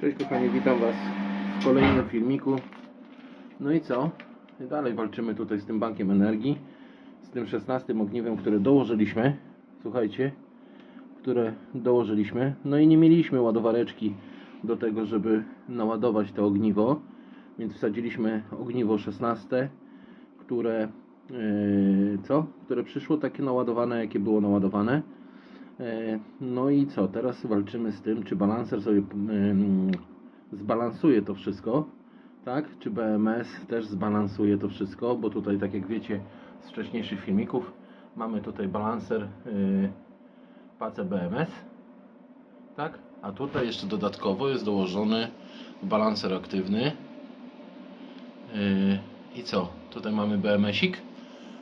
Cześć kochani, witam Was w kolejnym filmiku. No i co? Dalej walczymy tutaj z tym bankiem energii, z tym 16 ogniwem, które dołożyliśmy. Słuchajcie, które dołożyliśmy. No i nie mieliśmy ładowareczki do tego, żeby naładować to ogniwo, więc wsadziliśmy ogniwo 16, które które przyszło takie naładowane, jakie było naładowane. No i co? Teraz walczymy z tym, czy balancer sobie zbalansuje to wszystko, tak? Czy BMS też zbalansuje to wszystko, bo tutaj, tak jak wiecie z wcześniejszych filmików, mamy tutaj balancer PACE BMS, tak? A tutaj jeszcze dodatkowo jest dołożony balancer aktywny. I co? Tutaj mamy BMS-ik,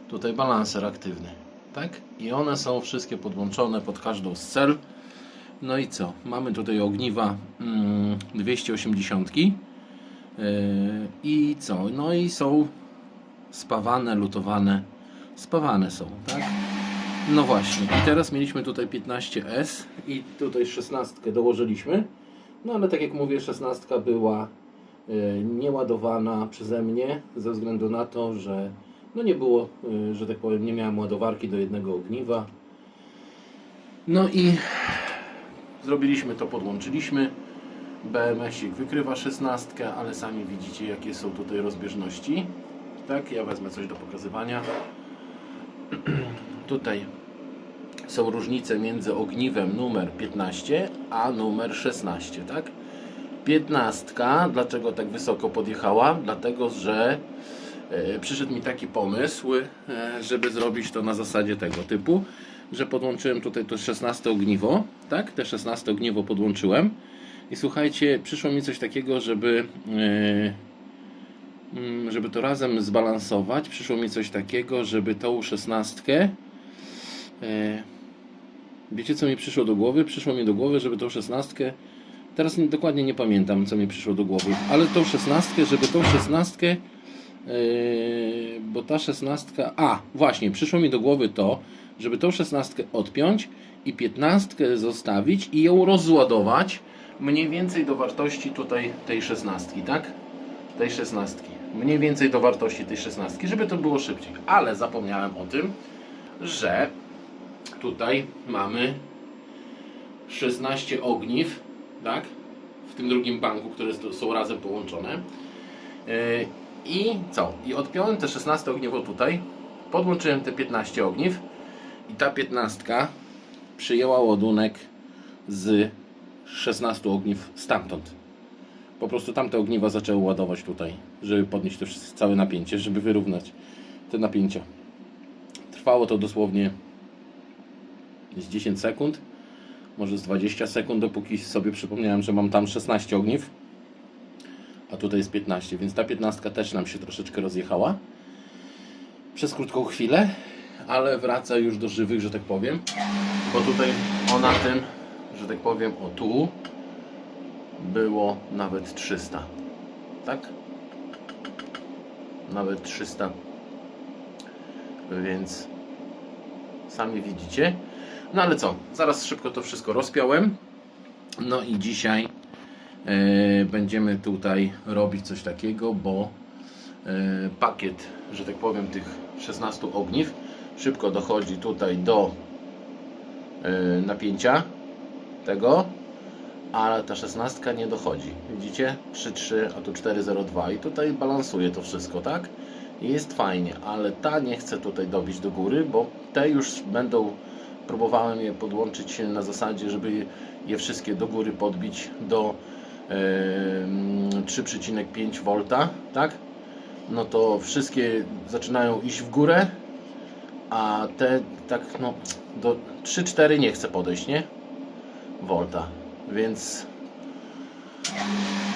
tutaj balancer aktywny, tak? I one są wszystkie podłączone pod każdą z cel. No i co? Mamy tutaj ogniwa 280 i co? No i są spawane, lutowane, spawane są, tak? No właśnie. I teraz mieliśmy tutaj 15S i tutaj 16 dołożyliśmy. No ale tak jak mówię, 16 była nieładowana przeze mnie ze względu na to, że no nie było, że tak powiem, nie miałem ładowarki do jednego ogniwa. No i zrobiliśmy to, podłączyliśmy. BMS-ik wykrywa 16, ale sami widzicie, jakie są tutaj rozbieżności. Tak, ja wezmę coś do pokazywania. Tutaj są różnice między ogniwem numer 15 a numer 16, tak? 15, dlaczego tak wysoko podjechała? Dlatego, że przyszedł mi taki pomysł, żeby zrobić to na zasadzie tego typu, że podłączyłem tutaj to 16 ogniwo, tak? Te 16 ogniwo podłączyłem i słuchajcie, przyszło mi coś takiego, żeby to razem zbalansować. Przyszło mi coś takiego, żeby tą 16, wiecie co mi przyszło do głowy? Przyszło mi do głowy, żeby tą 16, teraz dokładnie nie pamiętam, co mi przyszło do głowy, ale tą 16, żeby tą 16, bo ta 16, właśnie, przyszło mi do głowy to, żeby tą 16 odpiąć i 15 zostawić i ją rozładować mniej więcej do wartości tutaj tej 16, tak? Tej 16. Mniej więcej do wartości tej 16, żeby to było szybciej. Ale zapomniałem o tym, że tutaj mamy 16 ogniw, tak? W tym drugim banku, które są razem połączone. I co? I odpiąłem te 16 ogniwo tutaj, podłączyłem te 15 ogniw i ta 15 przyjęła ładunek z 16 ogniw stamtąd. Po prostu tamte ogniwa zaczęły ładować tutaj, żeby podnieść to całe napięcie, żeby wyrównać te napięcia. Trwało to dosłownie z 10 sekund, może z 20 sekund, dopóki sobie przypomniałem, że mam tam 16 ogniw, a tutaj jest 15, więc ta 15 też nam się troszeczkę rozjechała przez krótką chwilę, ale wraca już do żywych, że tak powiem, bo tutaj ona tym, że tak powiem, o tu było nawet 300, tak? Nawet 300, więc sami widzicie. No ale co, zaraz szybko to wszystko rozpiąłem. No i dzisiaj będziemy tutaj robić coś takiego, bo pakiet, że tak powiem, tych 16 ogniw szybko dochodzi tutaj do napięcia tego, ale ta 16 nie dochodzi. Widzicie? 3,3, a tu 4,02 i tutaj balansuje to wszystko, tak? I jest fajnie, ale ta nie chce tutaj dobić do góry, bo te już będą, próbowałem je podłączyć na zasadzie, żeby je wszystkie do góry podbić do 3,5 V, tak? No to wszystkie zaczynają iść w górę, a te tak no do 3,4 nie chce podejść, nie? Volta. Więc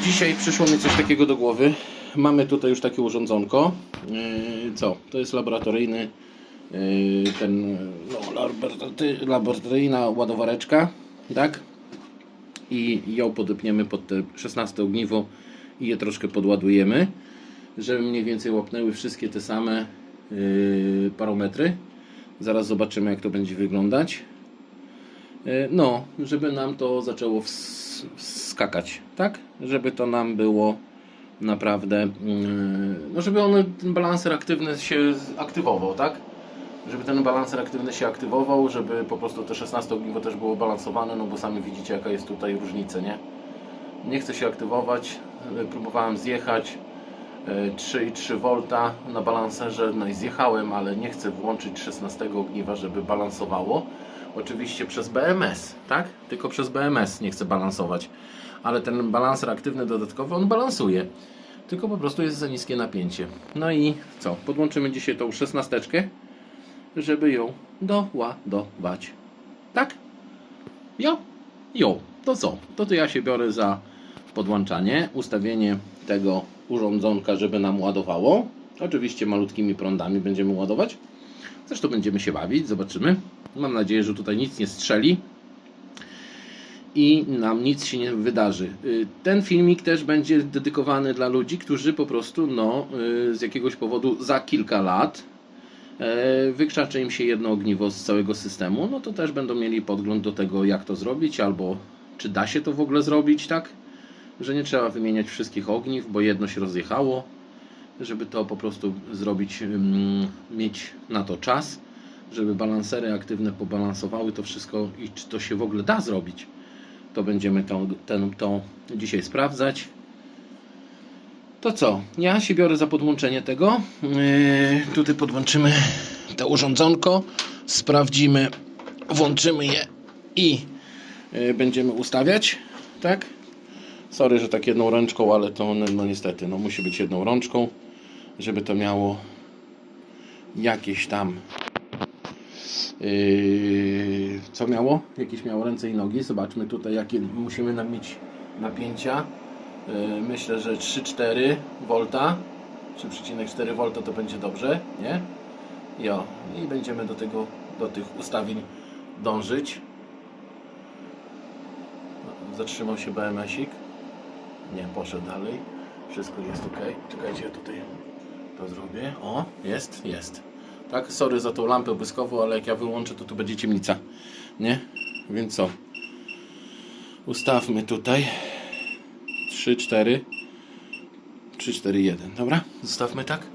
dzisiaj przyszło mi coś takiego do głowy. Mamy tutaj już takie urządzonko. Co? To jest laboratoryjny laboratoryjna ładowareczka, tak? I ją podepniemy pod te 16 ogniwo i je troszkę podładujemy, żeby mniej więcej łapnęły wszystkie te same parametry. Zaraz zobaczymy, jak to będzie wyglądać. No, żeby nam to zaczęło skakać, tak? Żeby to nam było naprawdę, no żeby ten balanser aktywny się aktywował, tak? Żeby ten balanser aktywny się aktywował, żeby po prostu te 16 ogniwo też było balansowane, no bo sami widzicie jaka jest tutaj różnica, nie? Nie chce się aktywować, próbowałem zjechać 3,3 V na balanserze, no i zjechałem, ale nie chcę włączyć 16 ogniwa, żeby balansowało. Oczywiście przez BMS, tak? Tylko przez BMS nie chcę balansować. Ale ten balanser aktywny dodatkowy, on balansuje. Tylko po prostu jest za niskie napięcie. No i co? Podłączymy dzisiaj tą 16, żeby ją doładować. Tak? Jo? Jo. To co? To ja się biorę za podłączanie, ustawienie tego urządzonka, żeby nam ładowało. Oczywiście malutkimi prądami będziemy ładować. Zresztą będziemy się bawić, zobaczymy. Mam nadzieję, że tutaj nic nie strzeli i nam nic się nie wydarzy. Ten filmik też będzie dedykowany dla ludzi, którzy po prostu z jakiegoś powodu za kilka lat wykrzaczy im się jedno ogniwo z całego systemu, no to też będą mieli podgląd do tego, jak to zrobić, albo czy da się to w ogóle zrobić, tak? Że nie trzeba wymieniać wszystkich ogniw, bo jedno się rozjechało. Żeby to po prostu zrobić, mieć na to czas, żeby balansery aktywne pobalansowały to wszystko i czy to się w ogóle da zrobić, to będziemy to dzisiaj sprawdzać. To co? Ja się biorę za podłączenie tego. Tutaj podłączymy to urządzonko, sprawdzimy, włączymy je i będziemy ustawiać, tak? Sorry, że tak jedną ręczką, ale to no niestety, no musi być jedną rączką, żeby to miało jakieś tam co miało? Jakieś miało ręce i nogi. Zobaczmy tutaj jakie musimy mieć napięcia. Myślę, że 3,4 V 3,4 V to będzie dobrze, nie? Jo. I będziemy do tych ustawień dążyć. Zatrzymał się BMS-ik. Nie, poszedł dalej. Wszystko jest ok. Czekajcie, ja tutaj to zrobię. O, jest. Tak, sorry za tą lampę błyskową, ale jak ja wyłączę, to tu będzie ciemnica. Nie? Więc co? Ustawmy tutaj 3, 4 3, 4, 1. Dobra? Zostawmy tak?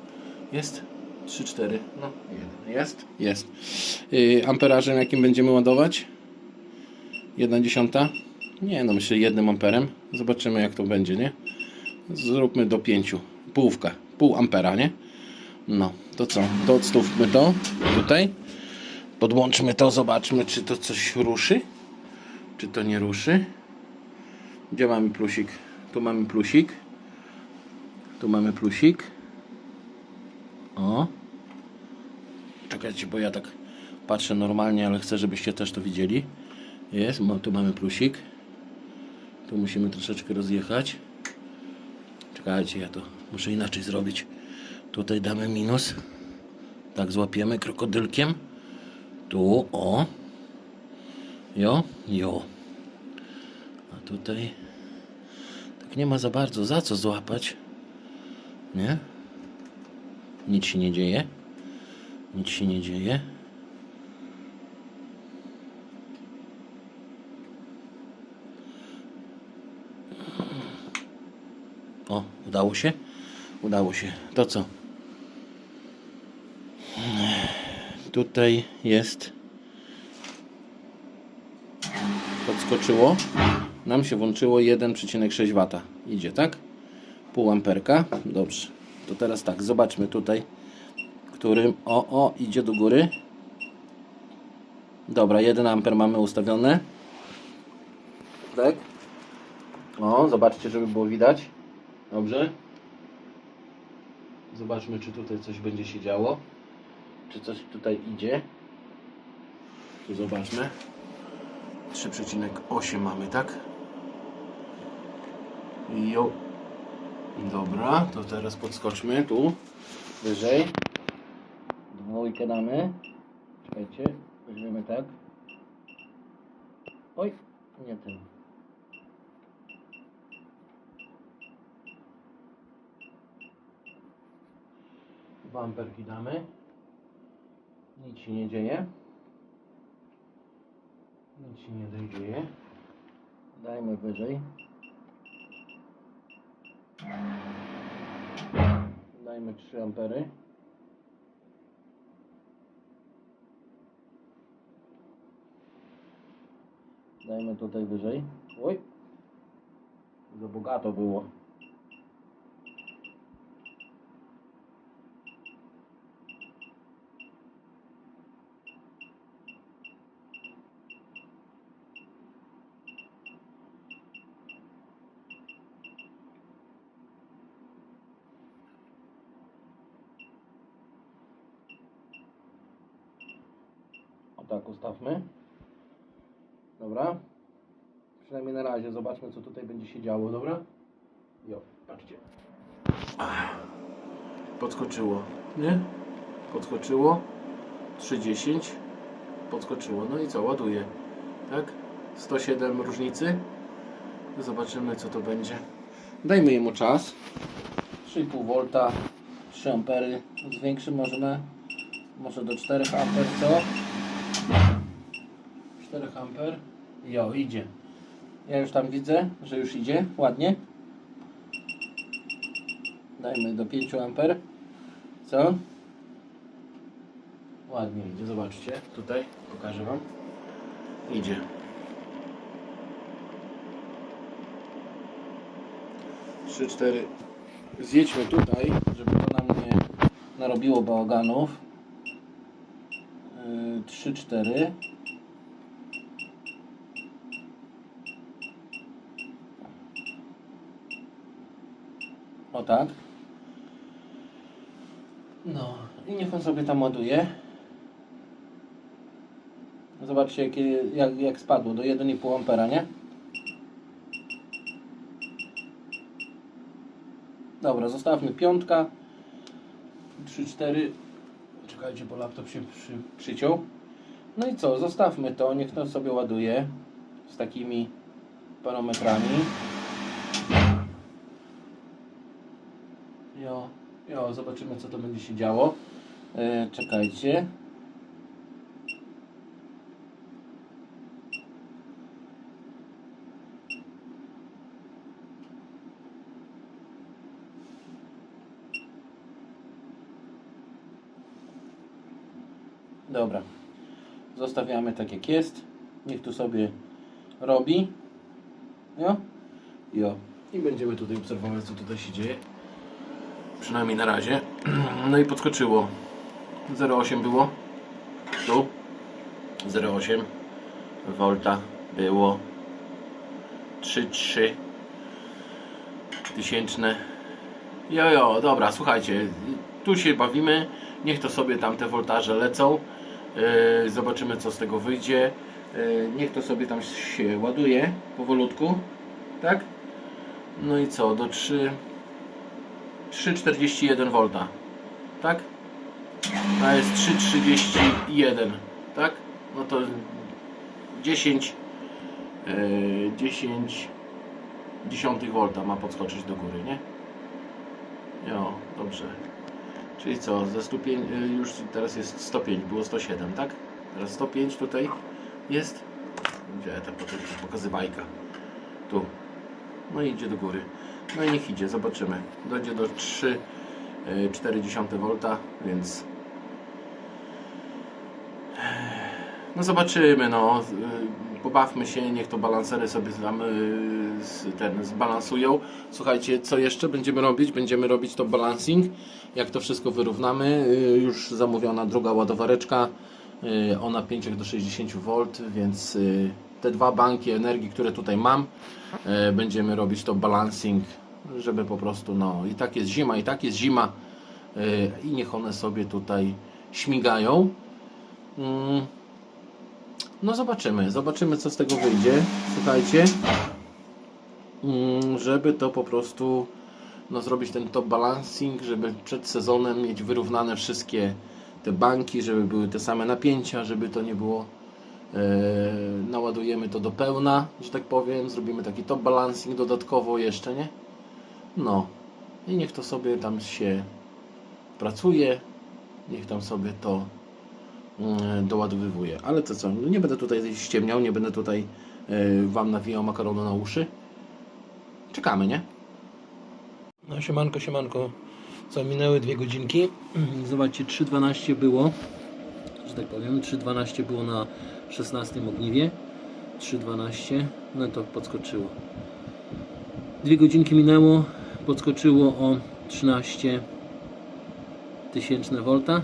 Jest? 3, 4, no 1. Jest. Amperażem jakim będziemy ładować? 1/10? Nie, no myślę 1 amperem. Zobaczymy jak to będzie, nie? Zróbmy do 5. Połówka. Pół ampera, nie? No, to co? To odstówmy to tutaj. Podłączmy to, zobaczmy czy to coś ruszy. Czy to nie ruszy. Gdzie mamy plusik? Tu mamy plusik. Tu mamy plusik. O. Czekajcie, bo ja tak patrzę normalnie, ale chcę, żebyście też to widzieli. Jest, tu mamy plusik. Tu musimy troszeczkę rozjechać. Czekajcie, ja to muszę inaczej zrobić. Tutaj damy minus. Tak złapiemy krokodylkiem. Tu, o. Jo. A tutaj tak nie ma za bardzo za co złapać. Nie? Nic się nie dzieje. O, udało się? Udało się. To co? Tutaj jest. Podskoczyło. Nam się włączyło 1,6 W. Idzie, tak? Pół amperka. Dobrze. To teraz tak, zobaczmy tutaj, którym idzie do góry. Dobra, 1 amper mamy ustawione. Tak? O, zobaczcie, żeby było widać. Dobrze. Zobaczmy, czy tutaj coś będzie się działo. Czy coś tutaj idzie. Tu zobaczmy. 3,8 mamy, tak? Jo. Dobra, to teraz podskoczmy tu wyżej. Dwójkę damy. Czekajcie, weźmiemy tak. Oj, nie ten. Dwa amperki damy. Nic się nie dzieje. Nic się nie dzieje. Dajmy wyżej. Dajmy 3 ampery. Dajmy tutaj wyżej. Oj! Za bogato było. O tak ustawmy. Dobra. Przynajmniej na razie zobaczmy, co tutaj będzie się działo, dobra? Jo, patrzcie. Podskoczyło, nie? Podskoczyło. 3,10. Podskoczyło. No i co? Ładuje. Tak? 107 różnicy. Zobaczymy, co to będzie. Dajmy jemu czas. 3,5 V, 3 ampery. Zwiększymy może do 4 amper, co? 4 amper. Jo, idzie. Ja już tam widzę, że już idzie. Ładnie. Dajmy do 5 amper. Co? Ładnie idzie, zobaczcie. Tutaj pokażę Wam. Idzie. Trzy, 4. Zjedźmy tutaj, żeby to nam nie narobiło bałaganów. 3, 4. O tak. No i niech on sobie tam ładuje. Zobaczcie jak spadło do 1,5 ampera, nie? Dobra, zostawmy piątka. 3, 4. Czekajcie, bo laptop się przyciął. No i co, zostawmy to, niech to sobie ładuje z takimi parametrami. Jo, zobaczymy, co to będzie się działo. Czekajcie. Dobra. Zostawiamy tak jak jest. Niech tu sobie robi. Jo. I będziemy tutaj obserwować, co tutaj się dzieje. Przynajmniej na razie. No i podskoczyło. 0,8 było. Tu. 0,8 V było. 3,3 tysięczne. Jo, dobra, słuchajcie. Tu się bawimy. Niech to sobie tam te voltaże lecą. Zobaczymy, co z tego wyjdzie. Niech to sobie tam się ładuje powolutku. Tak? No i co? Do 3,41 V. Tak? A jest 3,31. Tak? No to 10 dziesiątych V ma podskoczyć do góry, nie? Jo, dobrze. Czyli co, ze 105, już teraz jest 105, było 107, tak? Teraz 105 tutaj jest. Gdzie ta pokazywajka? Tu. No i idzie do góry. No i niech idzie, zobaczymy. Dojdzie do 3,4 V, więc no zobaczymy, no. Pobawmy się, niech to balancery sobie zbalansują. Słuchajcie, co jeszcze będziemy robić? Będziemy robić to balancing. Jak to wszystko wyrównamy, już zamówiona druga ładowareczka, ona 5 do 60 V, więc te dwa banki energii, które tutaj mam, będziemy robić to balancing, żeby po prostu, no i tak jest zima, i niech one sobie tutaj śmigają. No zobaczymy, co z tego wyjdzie. Słuchajcie, żeby to po prostu, no, zrobić ten top balancing, żeby przed sezonem mieć wyrównane wszystkie te banki, żeby były te same napięcia, żeby to nie było, naładujemy to do pełna, że tak powiem, zrobimy taki top balancing dodatkowo jeszcze, nie? No i niech to sobie tam się pracuje, niech tam sobie to doładowywuje. Ale to co, no nie będę tutaj ściemniał, nie będę tutaj Wam nawijał makaronu na uszy. Czekamy, nie? No siemanko, siemanko. Co, minęły 2 godzinki. Zobaczcie, 3:12 było, że tak powiem, 3:12 było na 16 ogniwie. 3:12, no to podskoczyło. 2 godzinki minęło, podskoczyło o 13 tysięczne volta.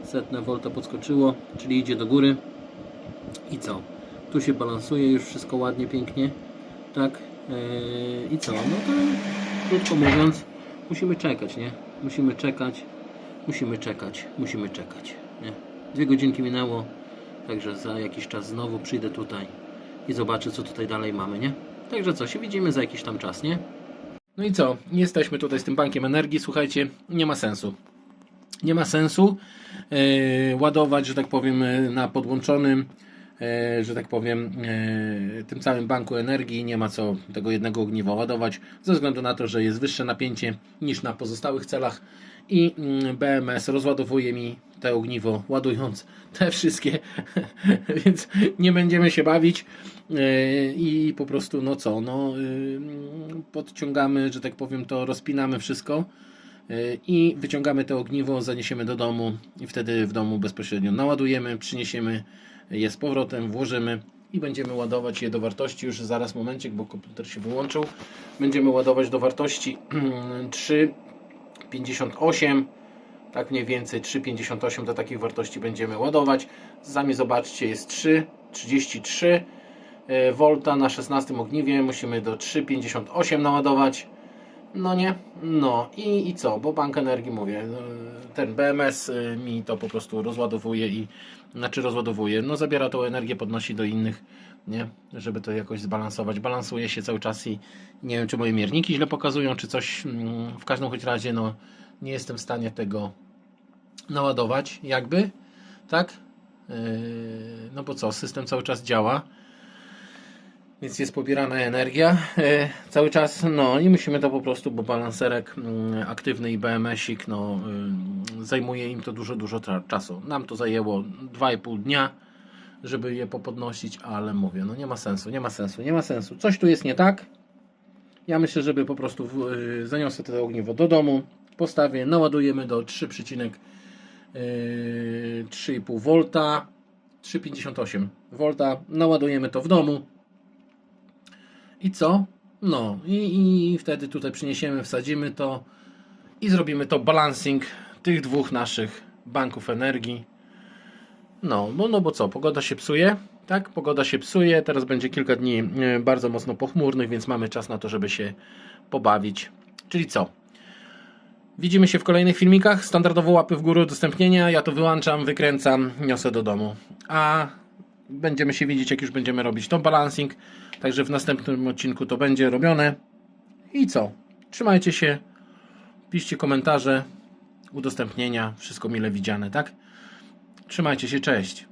Setne volta podskoczyło, czyli idzie do góry. I co? Tu się balansuje już wszystko ładnie, pięknie. Tak? I co? No to krótko mówiąc, musimy czekać, nie? Musimy czekać, nie? 2 godzinki minęło, także za jakiś czas znowu przyjdę tutaj i zobaczę, co tutaj dalej mamy, nie? Także co, się widzimy za jakiś tam czas, nie? No i co? Jesteśmy tutaj z tym bankiem energii, słuchajcie, nie ma sensu. Nie ma sensu ładować, że tak powiem, na podłączonym, że tak powiem, tym samym banku energii. Nie ma co tego jednego ogniwa ładować, ze względu na to, że jest wyższe napięcie niż na pozostałych celach i BMS rozładowuje mi te ogniwo, ładując te wszystkie, więc nie będziemy się bawić i po prostu no co, no podciągamy, że tak powiem, to rozpinamy wszystko i wyciągamy to ogniwo, zaniesiemy do domu i wtedy w domu bezpośrednio naładujemy, przyniesiemy je z powrotem, włożymy i będziemy ładować je do wartości, już zaraz momencik, bo komputer się wyłączył, będziemy ładować do wartości 3,58, tak mniej więcej 3,58 do takich wartości będziemy ładować. Sami zobaczcie, jest 3,33 V na 16 ogniwie, musimy do 3,58 naładować. No nie, no i co, bo bank energii, mówię, ten BMS mi to po prostu rozładowuje no zabiera tą energię, podnosi do innych, nie, żeby to jakoś zbalansować, balansuje się cały czas i nie wiem, czy moje mierniki źle pokazują, czy coś, w każdym choć razie, no nie jestem w stanie tego naładować, jakby, tak, no bo co, system cały czas działa, więc jest pobierana energia cały czas, no i musimy to po prostu, bo balanserek aktywny i BMS-ik, no zajmuje im to dużo czasu. Nam to zajęło 2,5 dnia, żeby je popodnosić, ale mówię, no nie ma sensu. Coś tu jest nie tak. Ja myślę, żeby po prostu zaniosę to ogniwo do domu, postawię, naładujemy do 3,5 V, 3,58 V, naładujemy to w domu. I co? No i wtedy tutaj przyniesiemy, wsadzimy to i zrobimy to balancing tych dwóch naszych banków energii. No bo co? Pogoda się psuje, tak? Pogoda się psuje, teraz będzie kilka dni bardzo mocno pochmurnych, więc mamy czas na to, żeby się pobawić. Czyli co? Widzimy się w kolejnych filmikach. Standardowo łapy w górę, udostępnienia. Ja to wyłączam, wykręcam, niosę do domu. A będziemy się widzieć, jak już będziemy robić to balancing. Także w następnym odcinku to będzie robione. I co? Trzymajcie się. Piszcie komentarze, udostępnienia. Wszystko mile widziane, tak? Trzymajcie się, cześć.